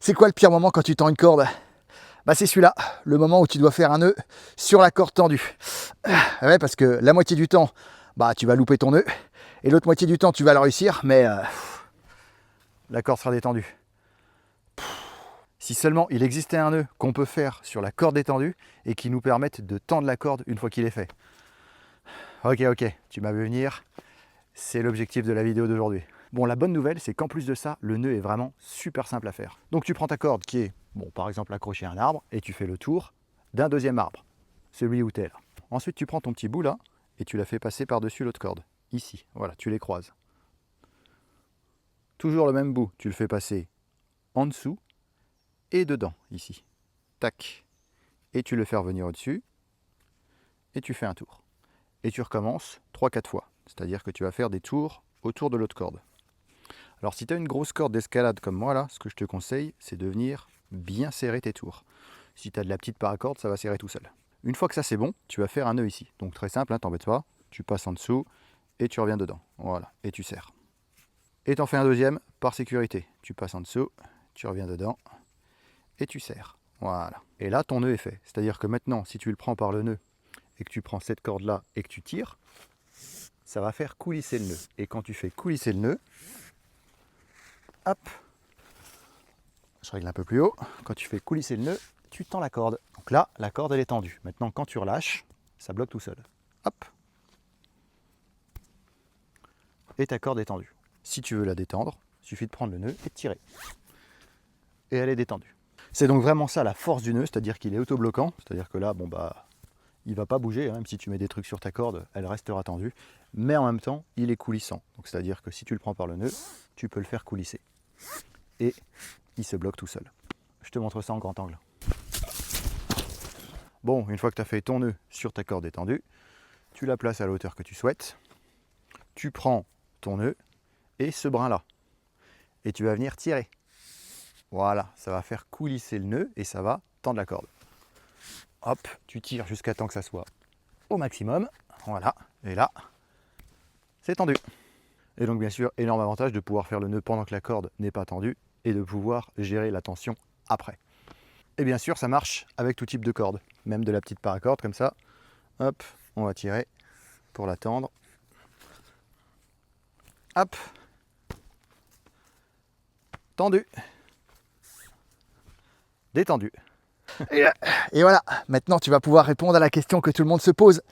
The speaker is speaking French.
C'est quoi le pire moment quand tu tends une corde? Bah c'est celui-là, le moment où tu dois faire un nœud sur la corde tendue. Ouais, parce que la moitié du temps, bah tu vas louper ton nœud, et l'autre moitié du temps, tu vas le réussir, mais la corde sera détendue. Si seulement il existait un nœud qu'on peut faire sur la corde détendue et qui nous permette de tendre la corde une fois qu'il est fait. Ok, tu m'as vu venir, c'est l'objectif de la vidéo d'aujourd'hui. Bon, la bonne nouvelle, c'est qu'en plus de ça, le nœud est vraiment super simple à faire. Donc tu prends ta corde qui est, bon, par exemple accrochée à un arbre, et tu fais le tour d'un deuxième arbre, celui où tu es là. Ensuite, tu prends ton petit bout là, et tu la fais passer par-dessus l'autre corde, ici, voilà, tu les croises. Toujours le même bout, tu le fais passer en dessous et dedans, ici. Tac. Et tu le fais revenir au-dessus, et tu fais un tour. Et tu recommences 3-4 fois, c'est-à-dire que tu vas faire des tours autour de l'autre corde. Alors si tu as une grosse corde d'escalade comme moi là, ce que je te conseille, c'est de venir bien serrer tes tours. Si tu as de la petite paracorde, ça va serrer tout seul. Une fois que ça c'est bon, tu vas faire un nœud ici. Donc très simple, hein, t'embête pas, tu passes en dessous et tu reviens dedans. Voilà, et tu serres. Et t'en fais un deuxième par sécurité. Tu passes en dessous, tu reviens dedans et tu serres. Voilà. Et là ton nœud est fait. C'est-à-dire que maintenant, si tu le prends par le nœud et que tu prends cette corde là et que tu tires, ça va faire coulisser le nœud. Et quand tu fais coulisser le nœud, hop, je règle un peu plus haut. Quand tu fais coulisser le nœud, tu tends la corde. Donc là, la corde elle est tendue. Maintenant, quand tu relâches, ça bloque tout seul. Hop. Et ta corde est tendue. Si tu veux la détendre, il suffit de prendre le nœud et de tirer. Et elle est détendue. C'est donc vraiment ça la force du nœud, c'est-à-dire qu'il est autobloquant. C'est-à-dire que là, bon bah, il ne va pas bouger. Hein. Même si tu mets des trucs sur ta corde, elle restera tendue. Mais en même temps, il est coulissant. Donc c'est-à-dire que si tu le prends par le nœud, tu peux le faire coulisser. Et il se bloque tout seul. Je te montre ça en grand angle. Bon, une fois que tu as fait ton nœud sur ta corde détendue, tu la places à la hauteur que tu souhaites. Tu prends ton nœud et ce brin-là. Et tu vas venir tirer. Voilà, ça va faire coulisser le nœud et ça va tendre la corde. Hop, tu tires jusqu'à temps que ça soit au maximum. Voilà, et là, c'est tendu. Et donc bien sûr, énorme avantage de pouvoir faire le nœud pendant que la corde n'est pas tendue et de pouvoir gérer la tension après. Et bien sûr, ça marche avec tout type de corde, même de la petite paracorde comme ça. Hop, on va tirer pour la tendre. Hop, tendu, détendu. Et voilà, maintenant tu vas pouvoir répondre à la question que tout le monde se pose.